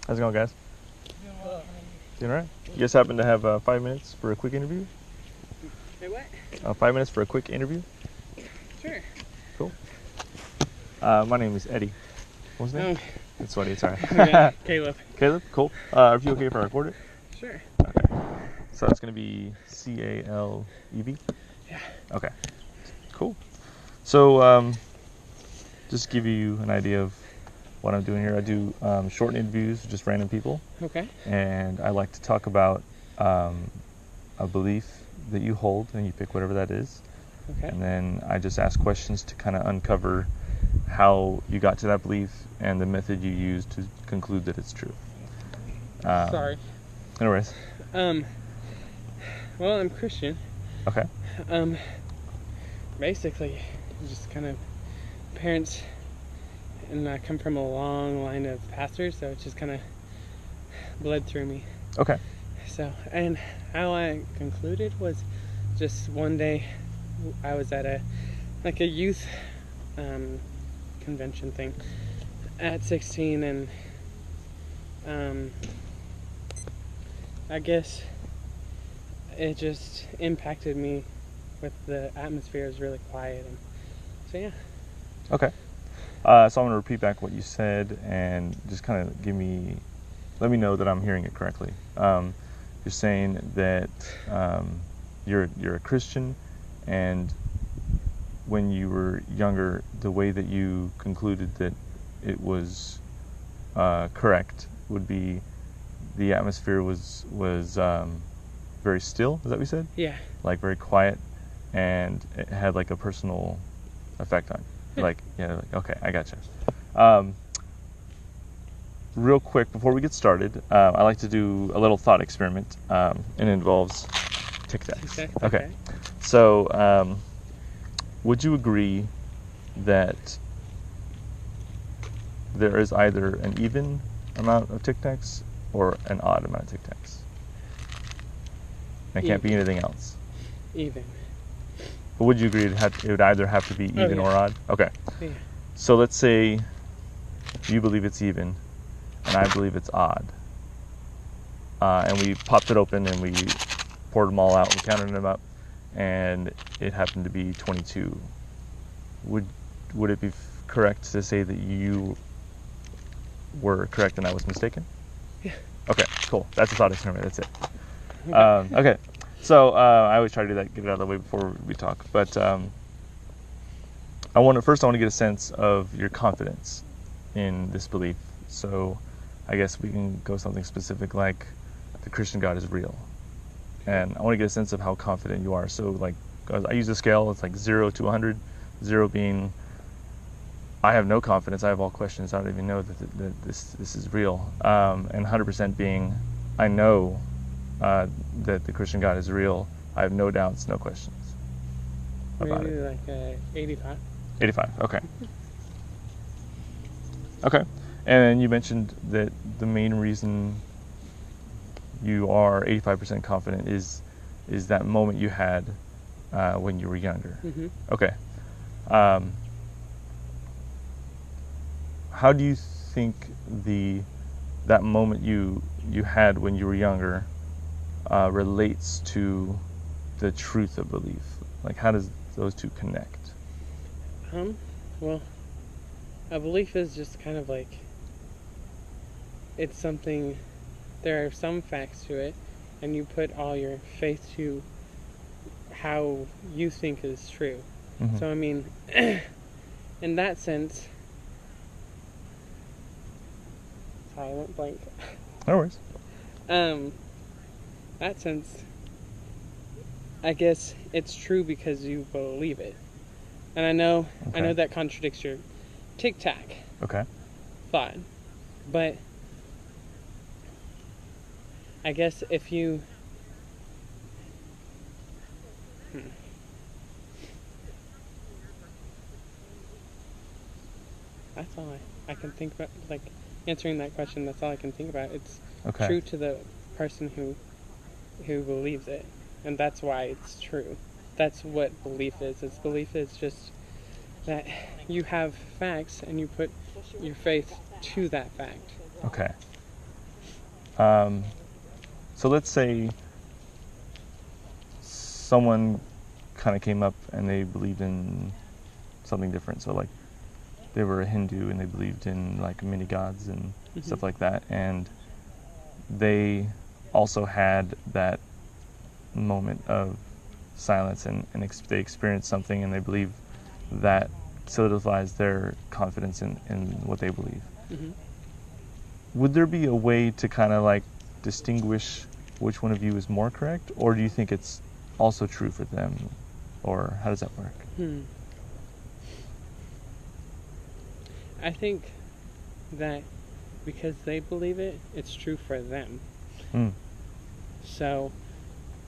How's it going, guys? Doing all right? You guys happen to have 5 minutes for a quick interview? Hey, what? 5 minutes for a quick interview? Sure. Cool. My name is Eddie. What's his name? It's Sweaty, it's alright. Okay, Caleb. Caleb, cool. Are you okay if I record it? Sure. Okay. So it's going to be C-A-L-E-B? Yeah. Okay. Cool. So, just to give you an idea of what I'm doing here, I do short interviews with just random people. Okay. And I like to talk about a belief that you hold, and you pick whatever that is. Okay. And then I just ask questions to kind of uncover how you got to that belief and the method you use to conclude that it's true. Sorry. No worries. Well, I'm Christian. Okay. Basically, just kind of parents, and I come from a long line of pastors, so it just kind of bled through me. Okay. So, and how I concluded was just one day I was at a youth convention thing at 16, and I guess it just impacted me with the atmosphere. It was really quiet, and so yeah. Okay. So I'm going to repeat back what you said and just kind of let me know that I'm hearing it correctly. You're saying that you're a Christian, and when you were younger, the way that you concluded that it was correct would be the atmosphere was very still. Is that what you said? Yeah. Like very quiet, and it had like a personal effect on you. Like, yeah, like, okay, I gotcha. Real quick before we get started, I like to do a little thought experiment, and it involves Tic-Tacs. Okay. So, would you agree that there is either an even amount of Tic-Tacs or an odd amount of Tic-Tacs? It can't be anything else. Even. But would you agree it would either have to be even or odd? Okay. Yeah. So let's say you believe it's even, and I believe it's odd. And we popped it open and we poured them all out and counted them up, and it happened to be 22. Would it be correct to say that you were correct and I was mistaken? Yeah. Okay, cool. That's a thought experiment. That's it. Okay. So I always try to do that, get it out of the way before we talk. But I want to get a sense of your confidence in this belief. So I guess we can go something specific like the Christian God is real. And I want to get a sense of how confident you are. So like I use a scale. It's like 0 to 100. 0 being I have no confidence. I have all questions. I don't even know that this is real. And 100% being I know that the Christian God is real. I have no doubts, no questions about Maybe it. like 85. 85, okay. Okay, and you mentioned that the main reason you are 85% confident is that moment you had when you were younger. Mm-hmm. Okay. How do you think that moment you had when you were younger relates to the truth of belief? Like, how does those two connect? Well, a belief is just kind of like, it's something, there are some facts to it, and you put all your faith to how you think is true. Mm-hmm. So, I mean, in that sense, sorry, I went blank. No worries. That sense, I guess it's true because you believe it. And I know that contradicts your Tic-Tac thought, but I guess if you that's all I can think about, like answering that question. That's all I can think about. It's true to the person who believes it, and that's why it's true. That's what belief is. Belief is just that you have facts and you put your faith to that fact. Okay. So let's say someone kind of came up and they believed in something different. So like they were a Hindu and they believed in like many gods and stuff like that. And they also had that moment of silence and they experienced something and they believe that solidifies their confidence in what they believe. Would there be a way to kind of like distinguish which one of you is more correct, or do you think it's also true for them, or how does that work? I think that because they believe it, it's true for them. So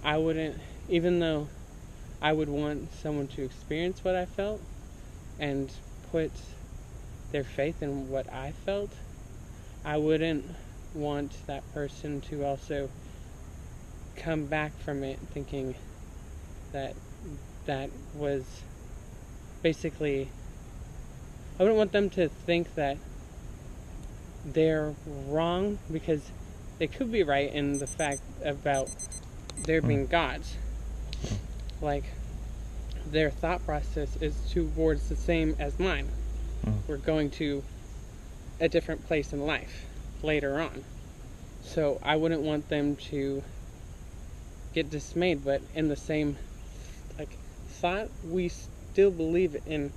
I wouldn't, even though I would want someone to experience what I felt and put their faith in what I felt, I wouldn't want that person to also come back from it thinking that that was basically, I wouldn't want them to think that they're wrong, because they could be right in the fact about there being gods. Like, their thought process is towards the same as mine. We're going to a different place in life later on. So I wouldn't want them to get dismayed, but in the same like thought, we still believe in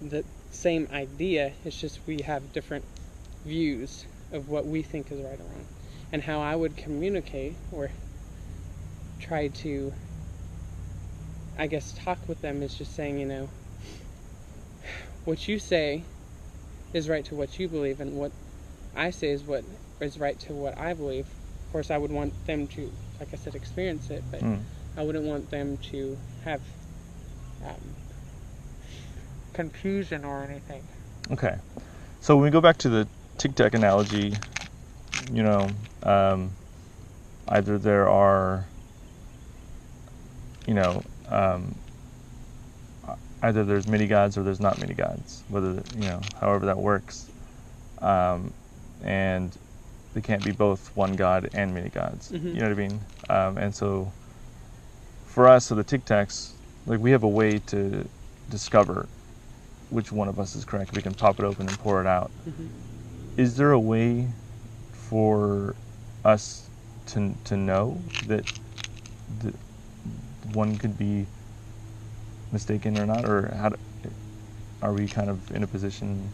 the same idea. It's just we have different views of what we think is right or wrong. And how I would communicate or try to, I guess, talk with them is just saying, you know, what you say is right to what you believe, and what I say is what is right to what I believe. Of course, I would want them to, like I said, experience it, but I wouldn't want them to have confusion or anything. Okay. So when we go back to the Tic-Tac analogy, you know, either there are, you know, either there's many gods or there's not many gods, whether, you know, however that works. And they can't be both one god and many gods. You know what I mean? And so for us, so the Tic-Tacs, like, we have a way to discover which one of us is correct. We can pop it open and pour it out. Is there a way for us to know that one could be mistaken or not, or are we kind of in a position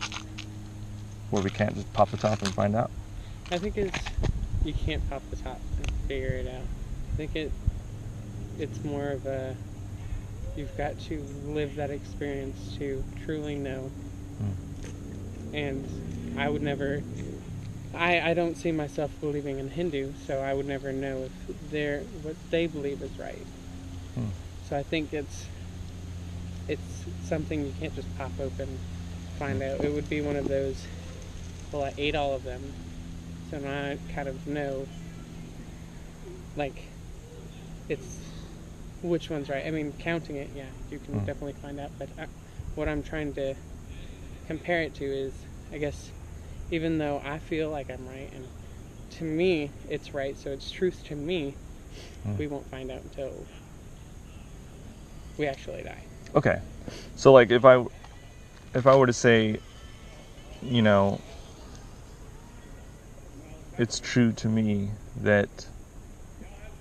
where we can't just pop the top and find out? I think you can't pop the top and figure it out. I think it's more of a, you've got to live that experience to truly know. And I would never, I don't see myself believing in Hindu, so I would never know if what they believe is right. So I think it's something you can't just pop open, find out. It would be one of those, well, I ate all of them, so now I kind of know, like, it's which one's right. I mean, counting it, yeah, you can definitely find out, but what I'm trying to compare it to is, I guess, even though I feel like I'm right, and to me it's right, so it's truth to me, we won't find out until we actually die. Okay. So, like, if I were to say, you know, it's true to me that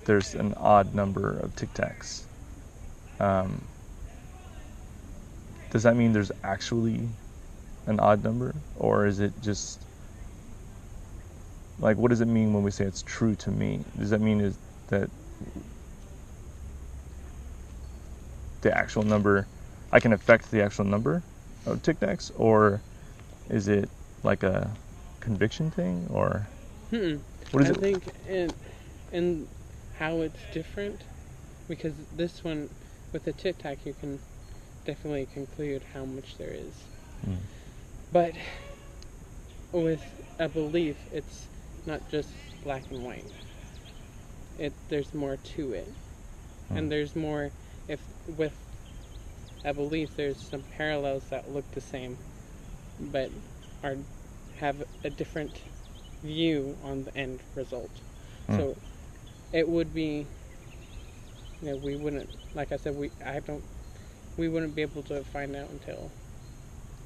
there's an odd number of Tic-Tacs, does that mean there's actually an odd number, or is it just, like, what does it mean when we say it's true to me? Does that mean is that the actual number, I can affect the actual number of Tic-Tacs, or is it like a conviction thing, or what is it? I think in how it's different, because this one with the Tic-Tac you can definitely conclude how much there is, but with a belief it's not just black and white. There's more to it, and there's more. If with a belief there's some parallels that look the same but have a different view on the end result. So it would be, we wouldn't, like I said, we wouldn't be able to find out until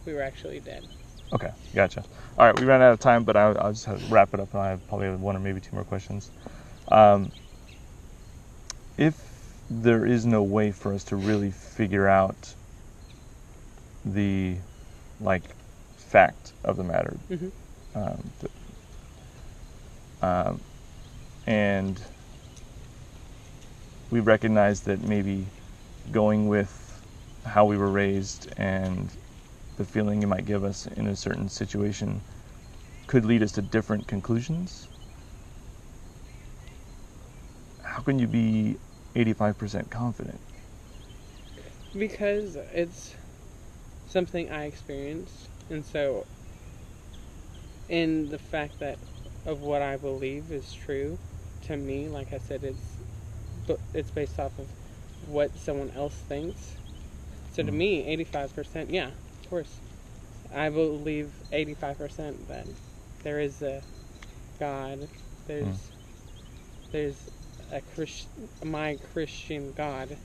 we were actually dead. Okay, gotcha. All right, we ran out of time, but I'll just wrap it up. I have probably one or maybe two more questions. If there is no way for us to really figure out the, fact of the matter, and we recognize that maybe going with how we were raised and the feeling it might give us in a certain situation could lead us to different conclusions, how can you be 85% confident? Because it's something I experienced, and so in the fact that of what I believe is true, to me, like I said, it's based off of what someone else thinks. So to me, 85%, yeah, of course. I believe 85% that there is a God. There's a my Christian God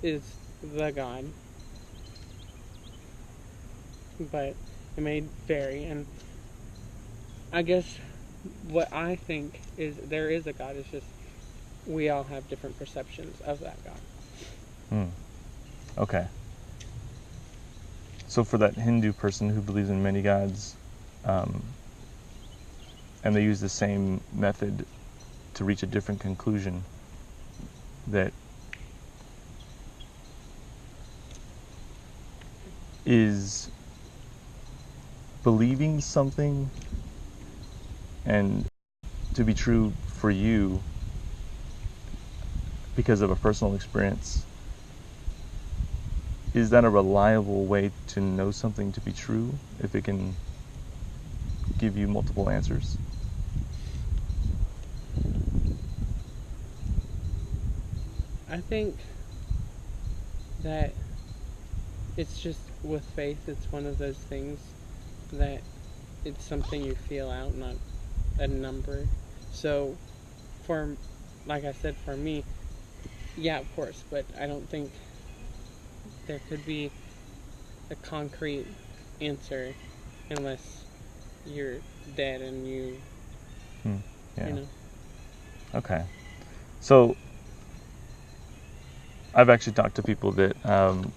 is the God. But it may vary, and I guess what I think is there is a God. It's just we all have different perceptions of that God. Okay. So for that Hindu person who believes in many gods, and they use the same method to reach a different conclusion, that is believing something and to be true for you because of a personal experience, is that a reliable way to know something to be true if it can give you multiple answers? I think that it's just with faith, it's one of those things that it's something you feel out, not a number. So, like I said, for me, yeah, of course, but I don't think there could be a concrete answer unless you're dead and you know. Okay. So, I've actually talked to people that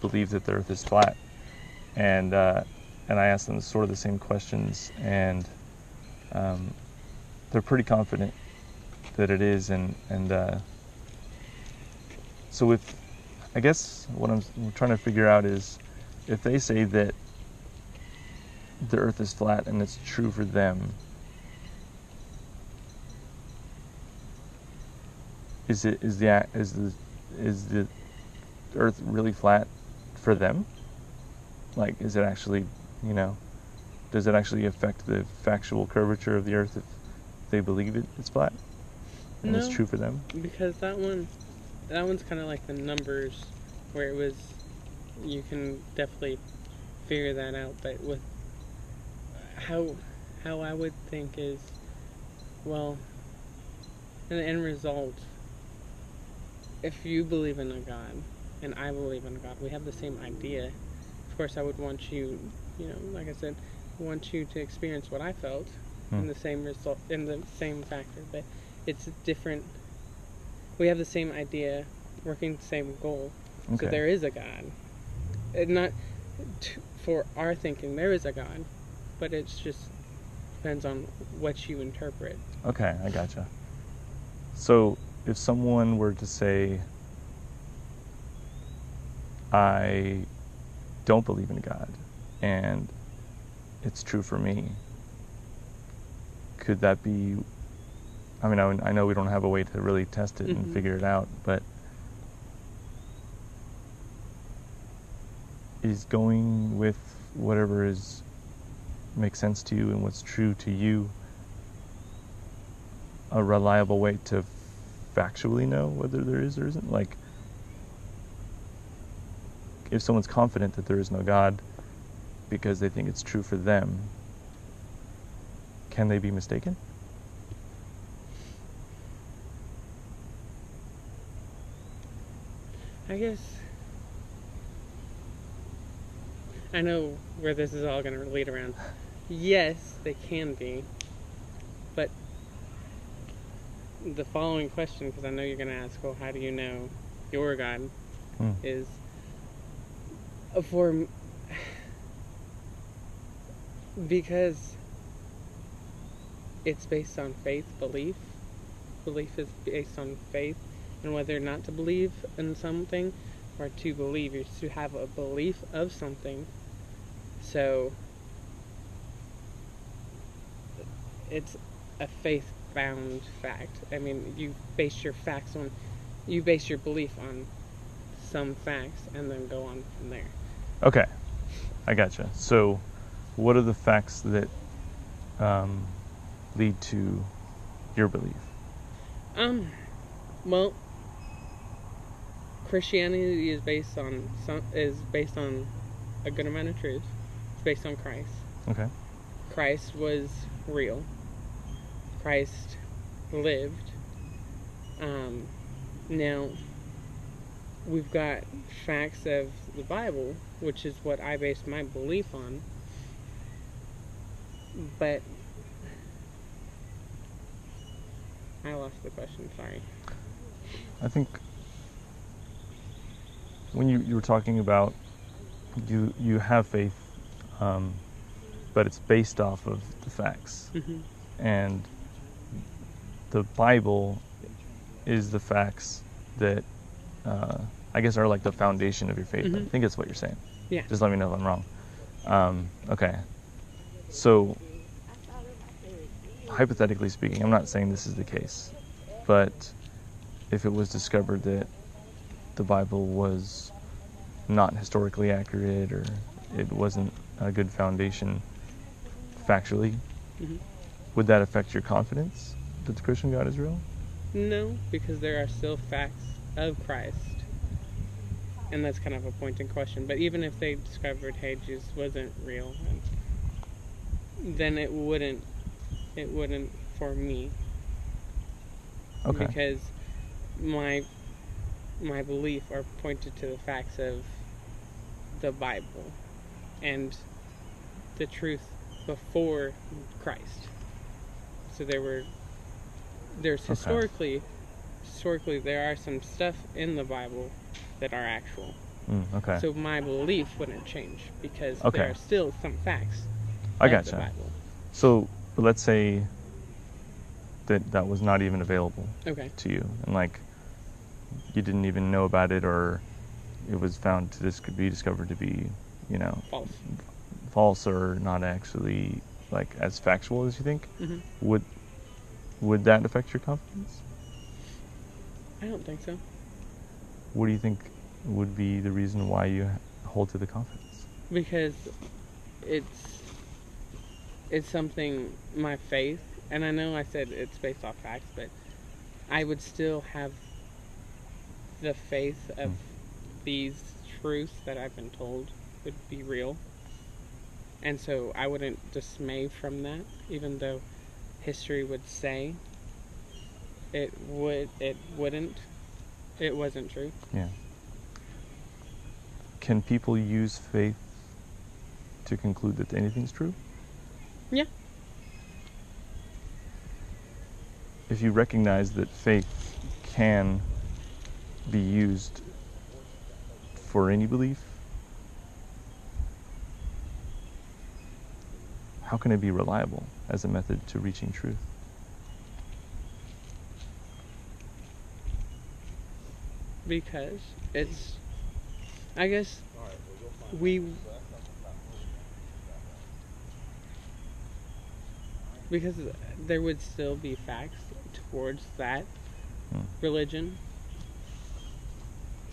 believe that the Earth is flat, and I asked them sort of the same questions, and they're pretty confident that it is, and so I guess what I'm trying to figure out is, if they say that the Earth is flat and it's true for them, is the Earth really flat for them? Like, is it actually, does it actually affect the factual curvature of the Earth if they believe it's flat and it's true for them? Because that one's kind of like the numbers, where you can definitely figure that out. But with how I would think is, well, in the end result, if you believe in a God and I believe in a God, we have the same idea. Of course, I would want you, like I said, want you to experience what I felt in the same result, in the same factor. But it's different. We have the same idea, working the same goal. Okay. So there is a God. Not for our thinking, there is a God, but it's just depends on what you interpret. Okay, I gotcha. So if someone were to say, I don't believe in God, and it's true for me, could that be, I know we don't have a way to really test it and figure it out, but is going with whatever makes sense to you and what's true to you a reliable way to factually know whether there is or isn't? Like, if someone's confident that there is no God because they think it's true for them, can they be mistaken? I guess I know where this is all going to lead around. Yes, they can be. But the following question, because I know you're going to ask, well, how do you know your God is for... Because it's based on faith, belief. Belief is based on faith, and whether or not to believe in something or to believe is to have a belief of something. So it's a faith-bound fact. I mean, you base your belief on some facts and then go on from there. Okay, I gotcha. So what are the facts that lead to your belief? Well, Christianity is based on a good amount of truth. It's based on Christ. Okay. Christ was real. Christ lived. Now we've got facts of the Bible, which is what I base my belief on. But I lost the question, sorry. I think when you were talking about you have faith, but it's based off of the facts. Mm-hmm. And the Bible is the facts that I guess are like the foundation of your faith. Mm-hmm. I think that's what you're saying. Yeah. Just let me know if I'm wrong. Okay. So, hypothetically speaking, I'm not saying this is the case, but if it was discovered that the Bible was not historically accurate or it wasn't a good foundation factually, would that affect your confidence that the Christian God is real? No, because there are still facts of Christ. And that's kind of a point in question. But even if they discovered, hey, Jesus wasn't real, then it wouldn't for me. Okay. Because my belief are pointed to the facts of the Bible and the truth before Christ. So there's historically there are some stuff in the Bible that are actual. Okay. So my belief wouldn't change because there are still some facts of the Bible. So let's say that was not even available to you, and like you didn't even know about it, or it was found to could be discovered to be, false or not actually like as factual as you think. Would that affect your confidence? I don't think so. What do you think would be the reason why you hold to the confidence? Because it's something, my faith, and I know I said it's based off facts, but I would still have the faith of these truths that I've been told would be real. And so I wouldn't dismay from that, even though history would say it wasn't true. Yeah. Can people use faith to conclude that anything's true? Yeah. If you recognize that faith can be used for any belief, how can it be reliable as a method to reaching truth? Because it's, I guess, because there would still be facts towards that religion.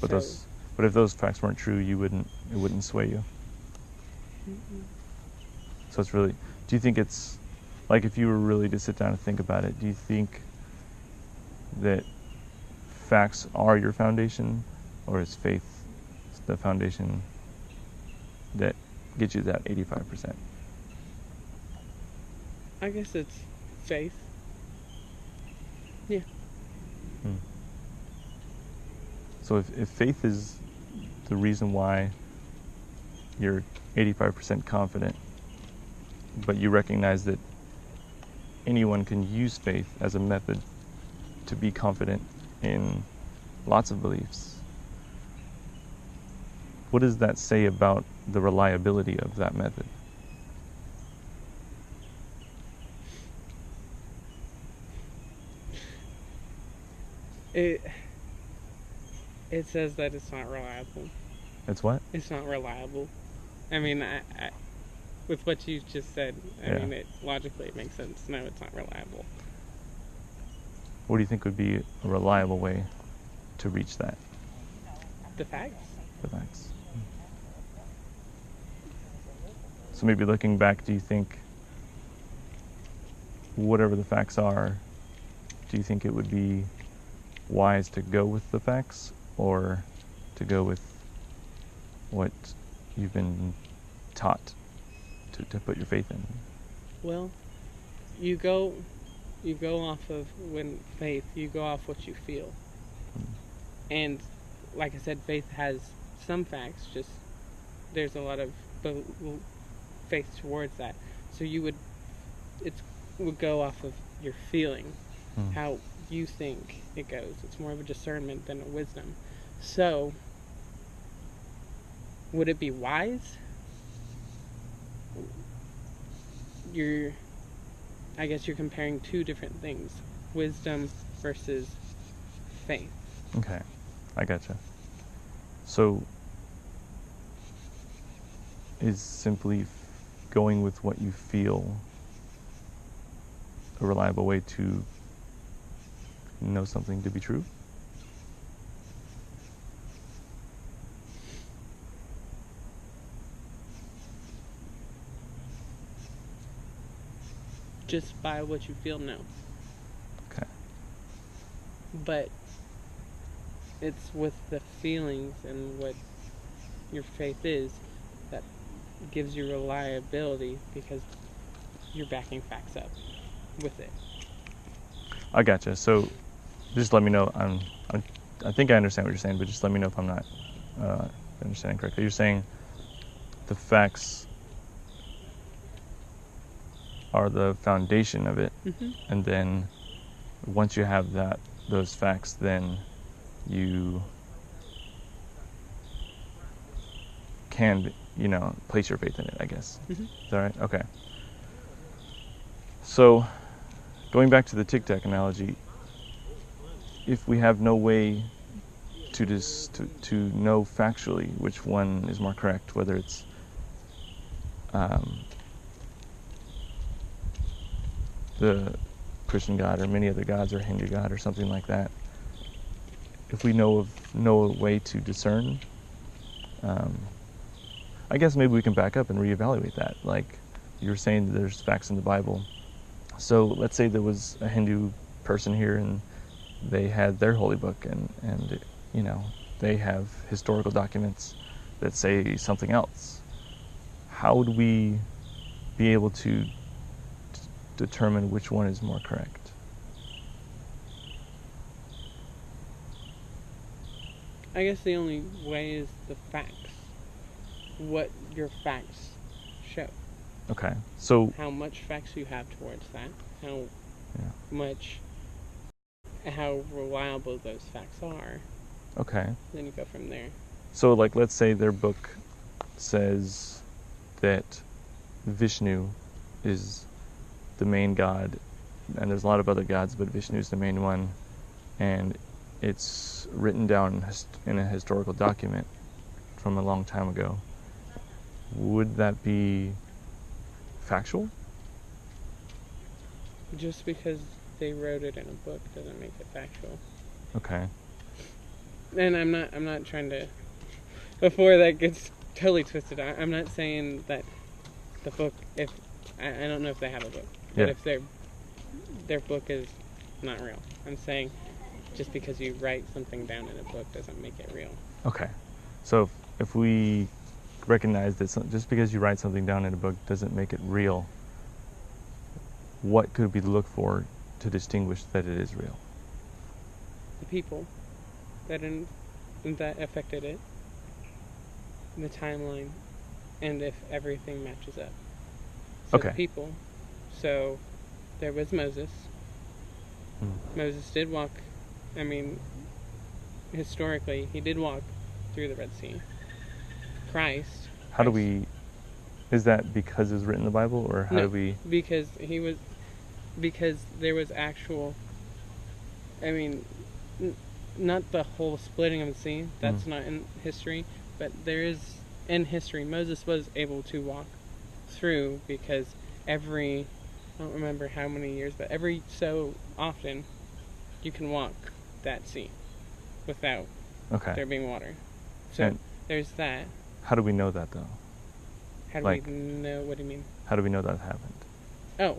But if those facts weren't true, it wouldn't sway you. So it's really, do you think it's, like if you were really to sit down and think about it, do you think that facts are your foundation, or is faith the foundation that gets you that 85%? I guess it's faith. Yeah. So if faith is the reason why you're 85% confident, but you recognize that anyone can use faith as a method to be confident in lots of beliefs, what does that say about the reliability of that method? It says that it's not reliable. It's what? It's not reliable. I mean, I with what you just said, I mean, logically it makes sense. No, it's not reliable. What do you think would be a reliable way to reach that? The facts. The facts. So maybe looking back, do you think whatever the facts are, do you think it would be wise to go with the facts or to go with what you've been taught to put your faith in? Well, you go off of faith, you go off what you feel. And like I said, faith has some facts, just there's a lot of faith towards that. So it would go off of your feeling, how you think it goes. It's more of a discernment than a wisdom. So, would it be wise? I guess you're comparing two different things. Wisdom versus faith. Okay, I gotcha. So, is simply going with what you feel a reliable way to know something to be true? Just by what you feel, no. Okay. But it's with the feelings and what your faith is that gives you reliability, because you're backing facts up with it. I gotcha. So just let me know. I think I understand what you're saying, but just let me know if I'm not understanding correctly. You're saying the facts are the foundation of it, and then once you have those facts, then you can, place your faith in it, I guess. Is that right? Okay. So, going back to the Tic-Tac analogy, if we have no way to know factually which one is more correct, whether it's the Christian God or many other gods or Hindu God or something like that, if we know a way to discern, I guess maybe we can back up and reevaluate that. Like you were saying, there's facts in the Bible. So let's say there was a Hindu person here and they had their holy book and they have historical documents that say something else. How would we be able to determine which one is more correct? I guess the only way is the facts. What your facts show. Okay, so how much facts you have towards that, how reliable those facts are. Okay. Then you go from there. So, like, let's say their book says that Vishnu is the main god, and there's a lot of other gods, but Vishnu is the main one, and it's written down in a historical document from a long time ago. Would that be factual? Just because they wrote it in a book doesn't make it factual. Okay. And I'm not trying to, before that gets totally twisted, I'm not saying that the book, if I don't know if they have a book, but if their book is not real. I'm saying just because you write something down in a book doesn't make it real. Okay. So if we recognize that just because you write something down in a book doesn't make it real, what could we look for to distinguish that it is real? The people that that affected it, the timeline, and if everything matches up. So Okay. the people. So there was Moses. Moses did walk. I mean, historically, he did walk through the Red Sea. Christ. How do we? Is that because it was written in the Bible, or how do we? Because there was actual. I mean, not the whole splitting of the sea. That's not in history, but there is in history. Moses was able to walk through because I don't remember how many years, but every so often, you can walk that sea without there being water. So there's that. How do we know that, though? How do we know? What do you mean? How do we know that happened? Oh.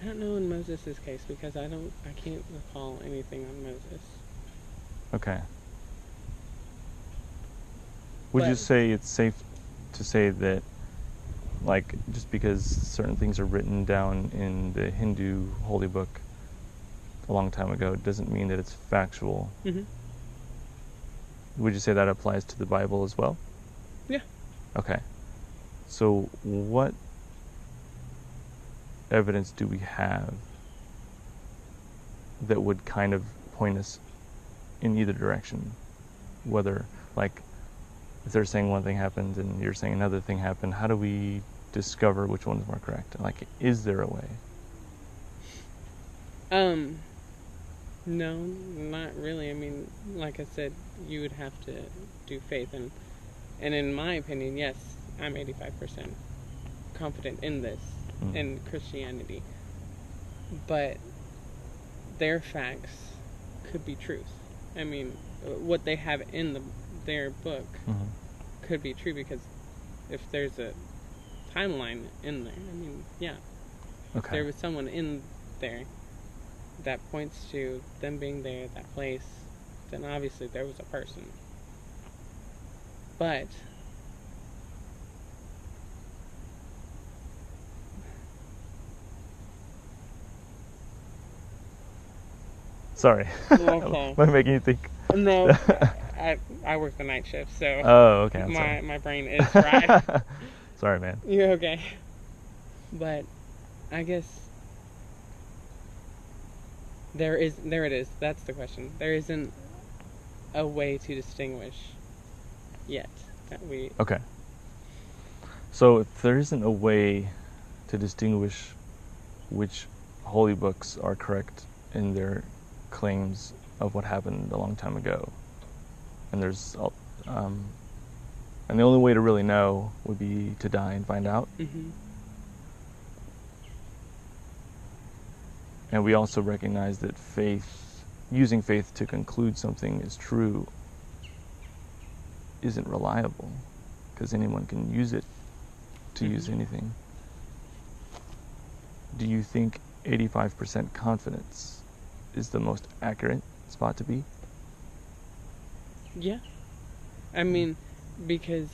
I don't know in Moses' case because I can't recall anything on Moses. Okay. Would you say it's safe to say that, like, just because certain things are written down in the Hindu holy book a long time ago doesn't mean that it's factual? Mm-hmm. Would you say that applies to the Bible as well? Yeah. Okay. So what evidence do we have that would kind of point us in either direction? Whether, like, if they're saying one thing happened and you're saying another thing happened, how do we discover which one is more correct? Like, is there a way? No, not really. I mean, like I said, you would have to do faith, and in my opinion, yes, I'm 85% confident in this, in Christianity. But their facts could be truth. I mean, what they have in their book could be true, because if there's a timeline in there, I mean, yeah. If there was someone in there that points to them being there at that place, then obviously there was a person. But sorry. Okay. Am I making you think? No, I work the night shift, so okay. My brain is fried. Sorry, man. You're okay. But I guess there it is. That's the question. There isn't a way to distinguish yet that we. Okay. So if there isn't a way to distinguish which holy books are correct in their claims of what happened a long time ago, and there's and the only way to really know would be to die and find out. And we also recognize that using faith to conclude something is true, isn't reliable, because anyone can use it to use anything. Do you think 85% confidence is the most accurate spot to be? Yeah. I mean, because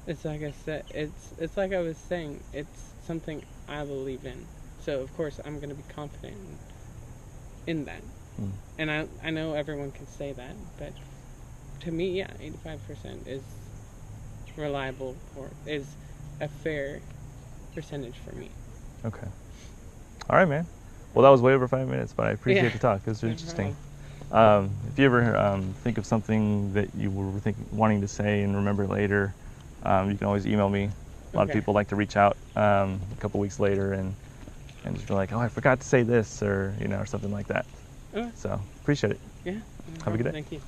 it's like I said, it's like I was saying, it's something I believe in. So of course I'm going to be confident in that. And I know everyone can say that, but to me, yeah, 85% is reliable, or is a fair percentage for me. Okay. All right, man. Well, that was way over 5 minutes, but I appreciate the talk. It was interesting. If you ever think of something that you were wanting to say and remember later, you can always email me. A lot of people like to reach out a couple weeks later and just be like, oh, I forgot to say this, or or something like that. So appreciate it. Yeah. Have a good day. Thank you.